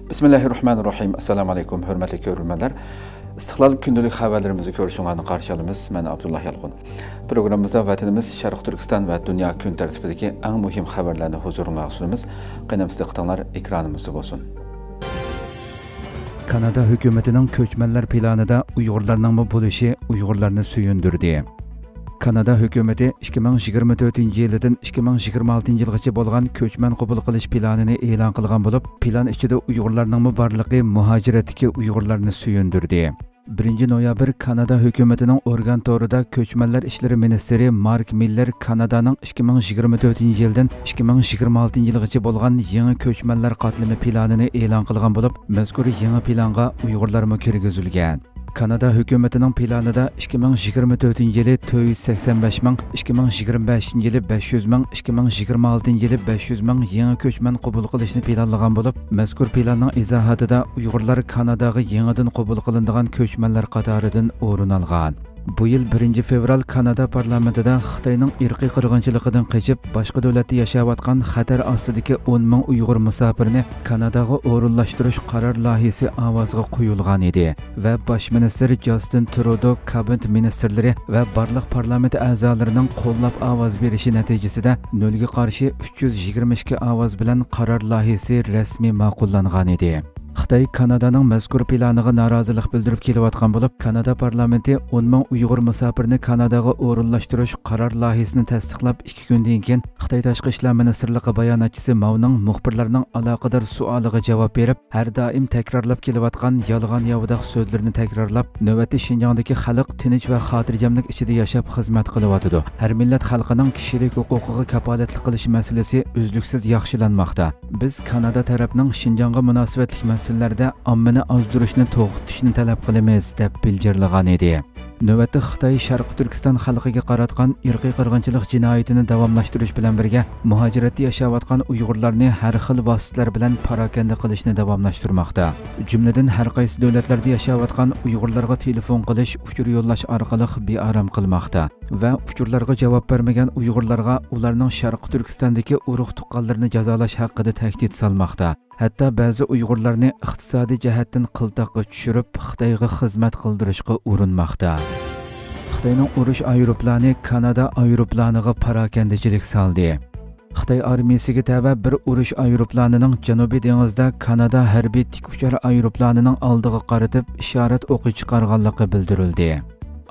Bismillahirrahmanirrahim. Assalamu alaikum, hürmetli görürmenler. İstiklal gündəlik xəbərlərimizi görüşünlərini qarşı alımız. Mən Abdullah Yalqın. Programımızda vətənimiz Şərq Türkistan və dünya gün tərtibidəki ən mühim xəbərlərini huzuruna sunumuz. Qənəmizdə qıtanlar ekranımızda olsun. Kanada hökumətinin köçmənlər planında Uyğurlarning bo'lishi Uyğurlarni suyundirdi. Kanada hökuməti 2024 yildan 2026 yilgacha bo'lgan köçmən qabul qilish planini e'lon qilgan bo'lib, plan ichida Uyğurlarning barligi muhojiratdagi Uyğurlarni suyundirdi. 1 noyabr Kanada hökumətinin organ to'rida köçmənlər işləri ministri Mark Miller Kanadaning 2024 yildan 2026 yilgacha bo'lgan yangi köçmənlər qatlami planini e'lon qilgan bo'lib, mazkur yangi planga Uyğurlarmi kirgizilgan. Kanada hökumətinin planında 2024 yılı 485 min, 2025 yılı 500 min, 2026 yılı 500 min yeni köçmən qabul qilishni planlagan bo'lib, mazkur planning izohatida Uyğurlar Kanadaga yangidan qabul qilinadigan köçmənlər qatoridan o'rin olgan. Bu yil 1 fevral Kanada parlamentida Xitoyning irqiy qirg'inchiligidan qochib, boshqa davlatda yashayotgan xatar ostidagi 10 ming Uyg'ur musofirni Kanadaga o'rinlashtirish qaror loyihasi ovozga qo'yilgan edi va bosh minister Justin Trudeau, kabinet ministrlari va barliq parlament a'zolarining qo'llab ovoz berishi natijasida 0 ga qarshi 322 ovoz bilan qaror loyihasi rasmiy ma'qullangan edi. Xitoy Kanadaning mazkur planiga norozilik bildirib kelayotgan bo'lib, Kanada parlamenti 10 ming Uyg'ur musofirni Kanadaga o'rinlashtirish qaror loyihasini tasdiqlab 2 kundan keyin Xitoy tashqi ishlar ministrligi bayonotchisi Mauning muxbirlarning aloqador savoliga javob berib, har doim takrorlab kelayotgan yolg'on yovdaq so'zlarni takrorlab, navbatda Xinjiangdagi xalq tinch va xotirjamlik ichida yashab xizmat qilyotidi. Har millat xalqining kishilik huquqiga kapolatlik qilish masalasi uzluksiz yaxshilanmoqda. Biz Kanada tarafining Xinjiangga munosabatli masalalarda ommani ozdirishni to'xtatishni talab qilamiz deb bildirgan edi. Navbatda Xitoy Sharq Turkiston xalqiga qaratgan irqiy qirg'inchilik jinoyatini davomlashtirish bilan birga muhojiratda yashayotgan Uyg'urlarni har xil vositalar bilan parokanda qilishni davomlashtirmoqda. Jumladan har qaysi davlatlarda yashayotgan Uyg'urlarga telefon qilish, uchur yo'llash orqali bearam qilmoqda va uchurlarga javob bermagan Uyg'urlarga ularning Sharq Turkistondagi urug' tuqqanlarini jazolash haqida tahdid solmoqda. Hatto ba'zi Uyg'urlarni iqtisodiy jihatdan qiltoqqa tushirib, Xitoyga xizmat qildirishga urinmoqda. Xitoyning urush aeroplani Kanada aeroplaniga parokandachilik soldi. Xitoy armiyasiga tava bir urush aeroplanining Janubiy dengizda Kanada harbiy tik uchar aeroplanining oldiga qaratib ishorat o'qi chiqarganligi bildirildi.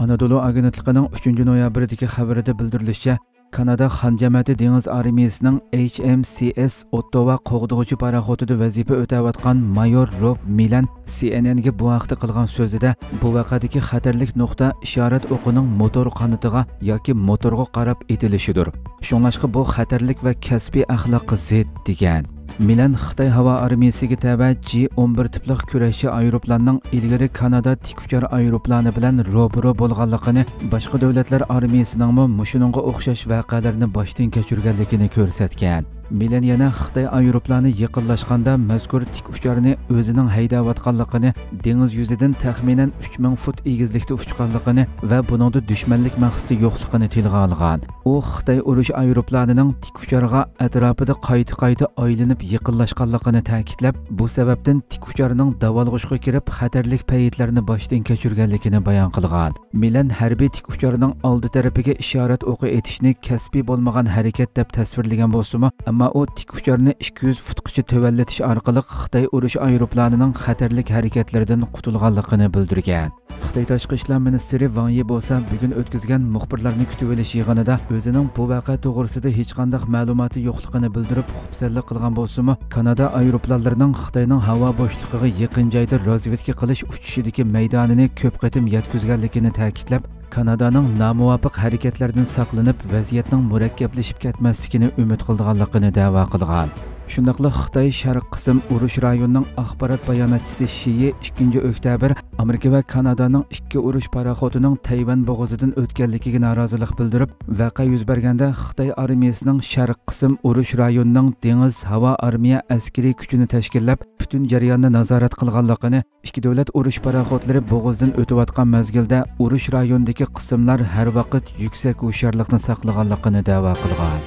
Anadolu agentligining 3 noyabrdagi xabarida bildirilishicha, Kanada Xanjamati dengiz armiyasining HMCS Ottawa qo'g'dug'uchi paraxotida vazifa o'tayotgan mayor Rob Milan CNNga bu vaqtda qilgan so'zida bu vaqadagi xatarlik nuqta ishorat o'qining motor qanatiga yoki motorga qarab etilishidir. Shunlashqa bu xatarlik va kasbiy axloqqa zid degan. Milan Xitoy havo armiyasiga tava G-11 tiplik kurashchi aeroplanning ilgari Kanada tik uchar aeroplani bilan ro'baro bo'lganligini, boshqa davlatlar armiyasining mushuningga o'xshash voqealarni boshdan kechirganligini ko'rsatgan. Milan yana Xitoy aeroplani yaqinlashganda mazkur tik ucharni o'zining haydayotganligini, dengiz yuzidan taxminan 3000 fut egizlikda uchganligini va buningda dushmanlik maqsadi yo'qligini tilga olgan. U Xitoy urush aeroplanining tik ucharga atrofida qayta aylanib yaqinlashganligini ta'kidlab, bu sababdan tik ucharning davolg'ishga kirib xatarlik paytlarini boshdan kechirganligini bayon qilgan. Milan harbiy tik ucharning oldi tarafiga ishorat o'qi etishni kasbiy bo'lmagan harakat deb tasvirlagan bo'lsa-mu, ammo u tik ucharni 200 futgacha tövallatish orqali Xitoy urush aeroplanining xatarlik harakatlaridan qutulganligini bildirgan. Xitoy tashqi ishlar ministri Wang Yi bo'lsa, bugun o'tkazgan muxbirlarni kutib olish yig'inida o'zining bu voqea to'g'risida hech qanday ma'lumoti yo'qligini bildirib, xursandlik qilgan bo'lsa-mu, Kanada aeroplanlarining Xitoyning havo bo'shlig'iga yaqin joyda razvedka qilish uchishidagi maydonini ko'p qatim yetkazganligini ta'kidlab, Kanadaning nomuvofiq harakatlardan saqlanib, vaziyatning murakkablashib ketmasligini umid qilganligini da'vo qilgan. Shundaqla Xitoy Sharq qism urush rayonining axborot bayonotchisi Shiyi 2 oktyabr Amerika va Kanadaning ikki urush paraxotining Tayvan bo'g'ozidan o'tganligiga norozilik bildirib, voqea yuz berganda Xitoy armiyasining Sharq qism urush rayonining dengiz havo armiya askariy kuchini tashkillab, butun jarayonni nazorat qilganligini, ikki davlat urush paraxotlari bo'g'ozdan o'tayotgan mezgilda urush rayonidagi qismlar har vaqt yuksak hushyorlikni saqlaganligini da'vo qilgan.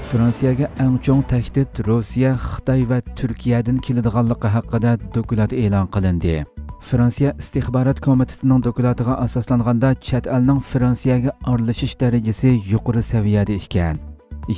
Fransiyaga eng chong tahdid Rossiya, Xitoy va Turkiyadan keladiganligi haqida dokument e'lon qilindi. Fransiya istixborot komitetining doklatiga asoslanganda chet elning Fransiyaga aralashish darajasi yuqori saviyada ekan.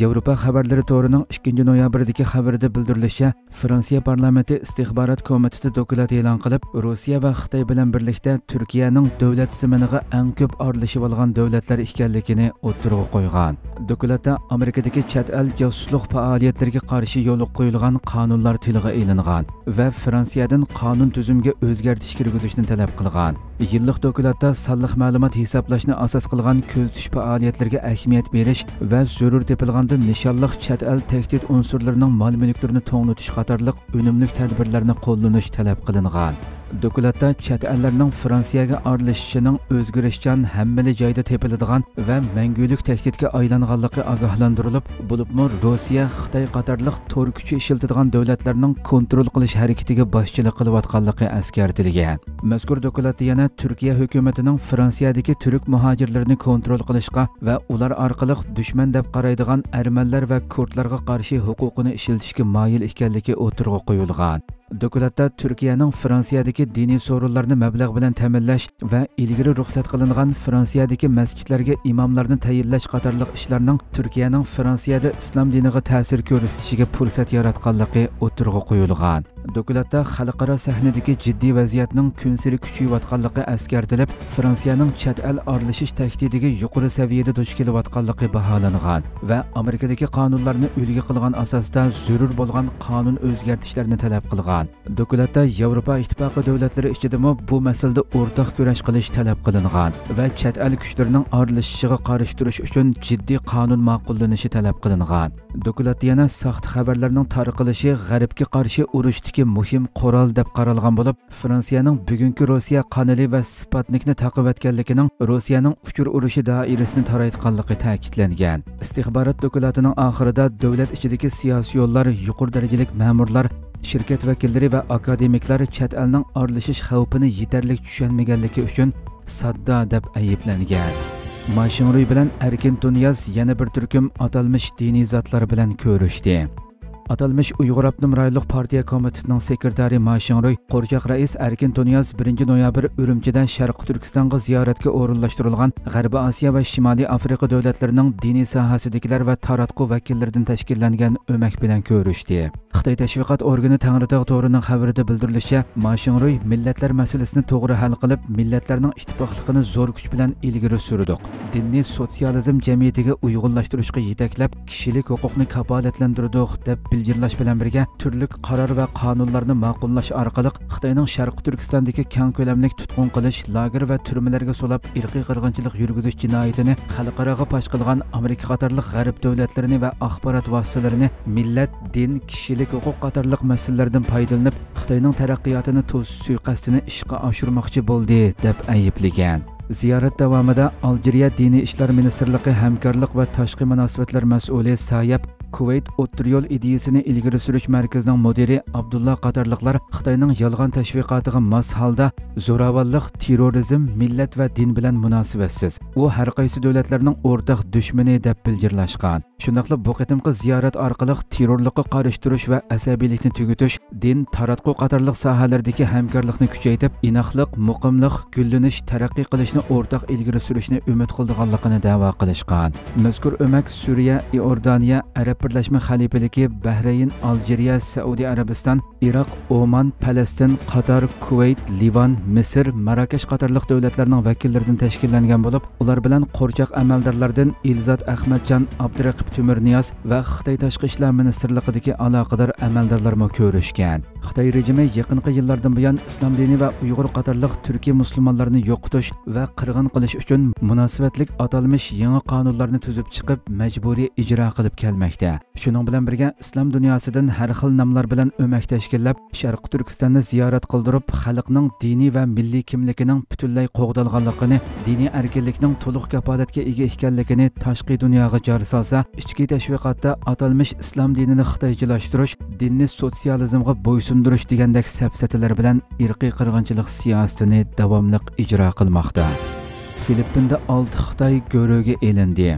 Yevropa xabarlari to'rining 2 noyabrdagi xabarida bildirilishicha, Fransiya parlamenti istixborot komiteti dokument e'lon qilib, Rossiya va Xitoy bilan birlikda Turkiyaning davlat tizimiga eng ko'p aralashib olgan davlatlar ekanligini o'ttirg'a qo'ygan. Dokumentda Amerikadagi chet el josuslik faoliyatlariga qarshi yo'l qo'yilgan qonunlar tilga ilingan va Fransiyadan qonun tuzumga o'zgartirish kiritishni talab qilgan. Yillik dokumentda sonliq ma'lumot hisoblashni asos qilgan ko'zitish faoliyatlariga ahamiyat berish va zarur tepilganda nishonliq chet el tahdid unsurlarining mol-mulklarini to'g'nitish qatorliq unumli tadbirlarni qo'llanish talab qilingan. Dokumentda chet ellarning Fransiyaga aralashishining o'zgarishchan hammali joyda tepiladigan va mangulik tahdidga aylanganligi ogohlantirilib, bo'libmi Rossiya, Xitoy qatorliq to'r kuchi ishlatadigan davlatlarning kontrol qilish harakatiga boshchilik qilayotganligi eskartilgan. Mazkur dokumentda yana Turkiya hukumatining Fransiyadagi turk muhojirlarini kontrol qilishga va ular orqali dushman deb qaraydigan armanlar va kurdlarga qarshi huquqini ishlatishga moyil ekanligi o'tirg'a qo'yilgan. Dokumentda Turkiyaning Fransiyadagi diniy so'rovlarni mablag' bilan ta'minlash va ilgari ruxsat qilingan Fransiyadagi masjidlarga imomlarni tayinlash qatorliq ishlarning Turkiyaning Fransiyada islom diniga ta'sir ko'rsatishiga fursat yaratganligi o'tirg'a qo'yilgan. Dokumentda xalqaro sahnadagi jiddiy vaziyatning kunsiri kuchayayotganligi eskartilib, Fransiyaning chet el aralashish tahdidiga yuqori saviyada duch kelayotganligi baholangan va Amerikadagi qonunlarni ulgi qilgan asosda zarur bo'lgan qonun o'zgartirishlarni talab qilgan. Dokumentda Yevropa ittifoqi davlatlari ichidami bu masalada o'rtaq kurash qilish talab qilingan va chet el kuchlarining aralashishiga qarshi turish uchun jiddiy qonun ma'qullanishi talab qilingan. Dokumentda yana saxta xabarlarning tarqalishi G'arbga qarshi urushdagi muhim qurol deb qaralgan bo'lib, Fransiyaning bugungi Rossiya kanali va Sputnikni taqib etganligining Rossiyaning uchur urushi doirasini taraytganligi ta'kidlangan. Istixborot dokumentining oxirida davlat ichidagi siyosiy yo'llar, yuqori darajalik ma'murlar, shirkat vakillari va akademiklar chet elning aralashish xavfini yetarli tushunmaganligi uchun sadda deb ayblangan. Mashinroy bilan Erkin Tunyaz yana bir turkum atalmish diniy zotlar bilan ko'rishdi. Atalmış Uyghur Abnum Raylık Partiya Komitetining sekretari Mashinroy, Qo'rchoq rais Erkin Tunyaz 1 noyabr Urumchidan Sharq Turkistonga ziyoratga o'rinlashtirilgan G'arbiy Osiyo va Shimoliy Afrika davlatlarining diniy sohasidagilar va taratqu vakillaridan tashkillangan o'mak bilan ko'rishdi. Xitoy tashviqot organi Tangritog' to'rining xabarida bildirilishicha, Mashinroy millatlar masalasini to'g'ri hal qilib, millatlarning ittifoqligini zo'r kuch bilan ilgari surdik. Dinni sotsializm jamiyatiga uyg'unlashtirishga yetaklab, kishilik huquqni kafolatlantirdik deb bildirlash bilan birga turli qaror va qonunlarni ma'qullash orqali Xitoyning Sharq Turkistondagi keng ko'lamli tutqun qilish, lager va turmalarga solab irqiy qirg'inchilik yurgizish jinoyatini xalqaroga fosh qilgan Amerika qatorliq g'arb davlatlarini va axborot vositalarini millat, din, kishilik huquq qatorliq masalalardan foydalanib, Xitoyning taraqqiyotini to'sish suiqasdini ishga oshirmoqchi bo'ldi deb ayblagan. Ziyorat davomida Algeriya Diniy ishlar ministrligi hamkorlik va tashqi munosabatlar mas'uli Sayab Kuveyt o'tir yo'l ideyasini ilgari surish markazining mudiri Abdullah qatorliqlar Xitoyning yolg'on tashviqotiga mos holda zo'ravonlik, terrorizm, millat va din bilan munosabatsiz. U har qaysi davlatlarning o'rtaq dushmani deb bildirlashgan. Shundaqla bu qitimqi ziyorat orqali terrorlikqa qarshi turish va asabiylikni tugutish, din, taratqu qatorliq sohalardagi hamkorlikni kuchaytirib, inoqlik, muqimlik, gullanish, taraqqiy qilishni o'rtaq ilgari surishni umid qilganligini da'vo qilishgan. Mazkur o'mak Suriya, Iordaniya, Arab Birlashma Xalifaligi, Bahrayn, Algeriya, Saudiya Arabiston, Iroq, Oman, Falastin, Qatar, Kuveyt, Livan, Misr, Marokash qatorliq davlatlarning vakillaridan tashkillangan bo'lib, ular bilan qo'rchoq amaldorlardan Ilzat Ahmadjon, Abduraqib Tumirniyoz va Xitoy tashqi ishlar ministrligidagi aloqador amaldorlarmo ko'rishgan. Xitoy rejimi yaqinqi yillardan buyon islom dini va Uyg'ur qatorliq turkiy musulmonlarni yo'qotish va qirg'in qilish uchun munosabatlik atalmish yangi qonunlarni tuzib chiqib, majburiy ijro qilib kelmoqda. Shuning bilan birga islom dunyosidan har xil nomlar bilan o'mak tashkillab, Sharq Turkistonni ziyorat qildirib, xalqning diniy va milliy kimligining butunlay qo'g'dalganligini, diniy erkinlikning to'liq kafolatga ega ekanligini tashqi dunyoga jar solsa, ichki tashviqotda atalmish islom dinini xitoychilashtirish, dinni sotsializmga bo'ysundirish degandek safsatalar bilan irqiy qirg'inchilik siyosatini davomli ijro qilmoqda. Filippinda 6 Xitoy go'ro'ga elindi.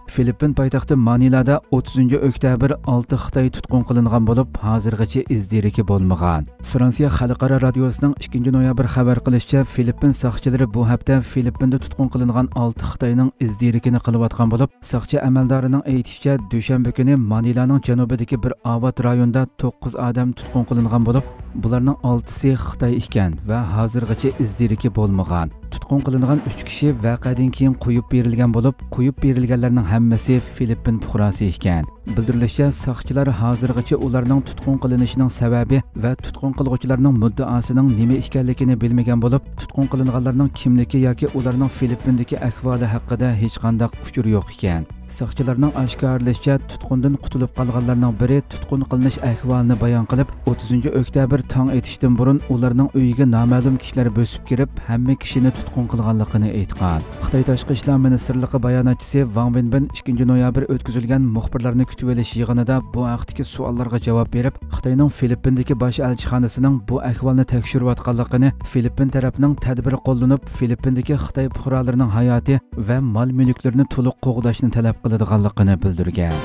Filippin poytaxti Manilada 30 oktyabr 6 Xitoy tutqun qilingan bo'lib, hozirgacha izdiriki bo'lmagan. Fransiya Xalqaro radiosining 2 noyabr xabar qilishicha, Filippin soqchilari bu hafta Filippinda tutqun qilingan 6 Xitoyning izdirikini qilayotgan bo'lib, soqchi amaldorining aytishicha, dushanba kuni Manilaning janubidagi bir obod rayonda 9 odam tutqun qilingan bo'lib, bularning 6si Xitoy ekan va hozirgacha izdiriki bo'lmagan. Tutqun qilingan 3 kishi voqeadan keyin qo'yib berilgan bo'lib, qo'yib berilganlarning hammasi Filippin fuqarosi ekan. Bildirilishicha, soqchilar hozirgacha ularning tutqun qilinishining sababi va tutqun qiluvchilarning muddaosining nima ekanligini bilmagan bo'lib, tutqun qilinganlarning kimligi yoki ularning Filippindagi ahvoli haqida hech qanday uchur yo'q ekan. Soqchilarning oshkorlashicha, tutqundan qutulib qolganlarning biri tutqun qilinish ahvolini bayon qilib, 30 oktyabr tong etishdan burun ularning uyiga noma'lum kishilar bosib kirib, hamma kishini tutqun qilganligini aytgan. Xitoy Tashqi ishlar ministrligi bayonotchisi Wang Wenbin 2 noyabr o'tkazilgan muxbirlarni kutib olish yig'inida bu haqdagi savollarga javob berib, Xitoyning Filippindagi bosh elchixonasining bu ahvolni tekshirayotganligini, Filippin tarafining tadbir qo'llanib, Filippindagi Xitoy fuqarolarining hayoti va mol-mulklarini to'liq qo'g'dashni talab qiladiganligini bildirgan.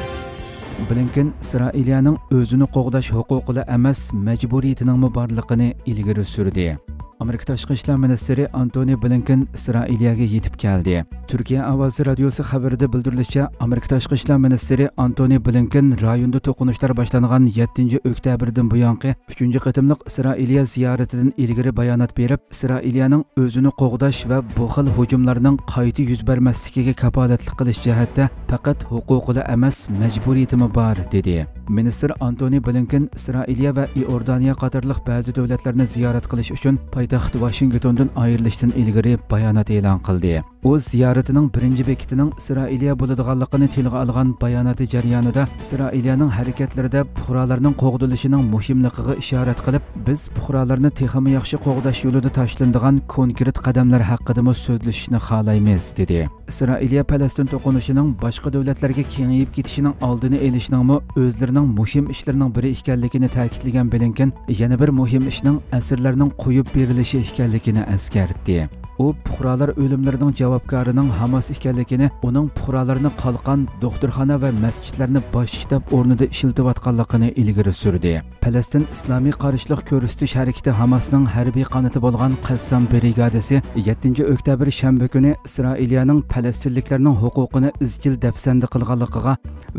Blinken Isroiliyaning o'zini qo'g'dash huquqida emas, majburiyatining borligini ilgari surdi. Amerika Tashqi ishlar ministri Antony Blinken Isroiliyaga yetib keldi. Turkiya ovozi radiosi xabarida bildirilishicha, Amerika Tashqi ishlar ministri Antony Blinken rayonda to'qinishlar boshlangan 7 oktyabrdan buyongi 3-qatimliq Isroiliya ziyaratidan ilgari bayonot berib, Isroiliyaning o'zini qo'g'dash va bu xil hujumlarning qayta yuz bermasligiga kafolatlik qilish jihatda faqat huquqida emas, majburiyatimi bor dedi. Ministr Antony Blinken Isroiliya va Iordaniya qatorliq ba'zi davlatlarni ziyorat qilish uchun poytaxt Washingtondan ayrilishdan ilgari bayonot e'lon qildi. U ziyaratining birinchi bekitining Isroiliya bo'ladiganligini tilga olgan bayonoti jarayonida Isroiliyaning harakatlarida fuqarolarning qo'g'dilishining muhimligiga ishorat qilib, biz fuqarolarni texnik yaxshi qo'g'dash yo'lida tashlanadigan konkret qadamlar haqida so'zlashishni xohlaymiz dedi. Isroiliya Falastin to'qinishining boshqa davlatlarga kengayib ketishining oldini olishning o'zlarining muhim ishlarining biri ekanligini ta'kidlagan Blinken, yana bir muhim ishning asirlarning qo'yib berilishi ekanligini eskartdi. U fuqarolar o'limlarining javobgorining Hamas ekanligini, uning fuqarolarni qalqon, doktorxona va masjidlarni bosh shtab o'rnida ishlatayotganligini ilgari surdi. Falastin Islomiy qarshilik ko'rsatish harakati Hamasning harbiy qanoti bo'lgan Qassam brigadasi 7 oktyabr shanba kuni Isroiliyaning falastinliklarning huquqini izchil dafsanda qilganligiga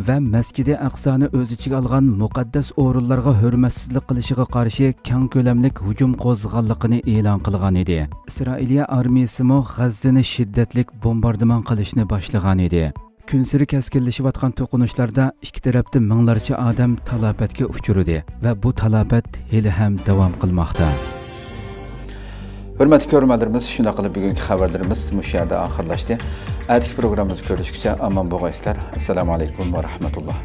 va Masjidi Aqsoni o'z ichiga olgan muqaddas o'rinlarga hurmatsizlik qilishiga qarshi keng ko'lamlik hujum qo'zg'alganligini e'lon qilgan edi. Isroiliya armiyasi G'azzani shiddatli bombardimon qilishni boshlagan edi. Kunsiri keskinlashayotgan to'qinishlarda ikki tarafda minglarcha odam talofatga uchradi va bu talofat hali ham davom qilmoqda. Hurmatli ko'ruvchilarimiz, shunday qilib bugungi xabarlarimiz mush yerda oxirlashdi. Atigi programmamizni ko'rishgacha omon bo'linglar. Assalomu alaykum va rahmatulloh.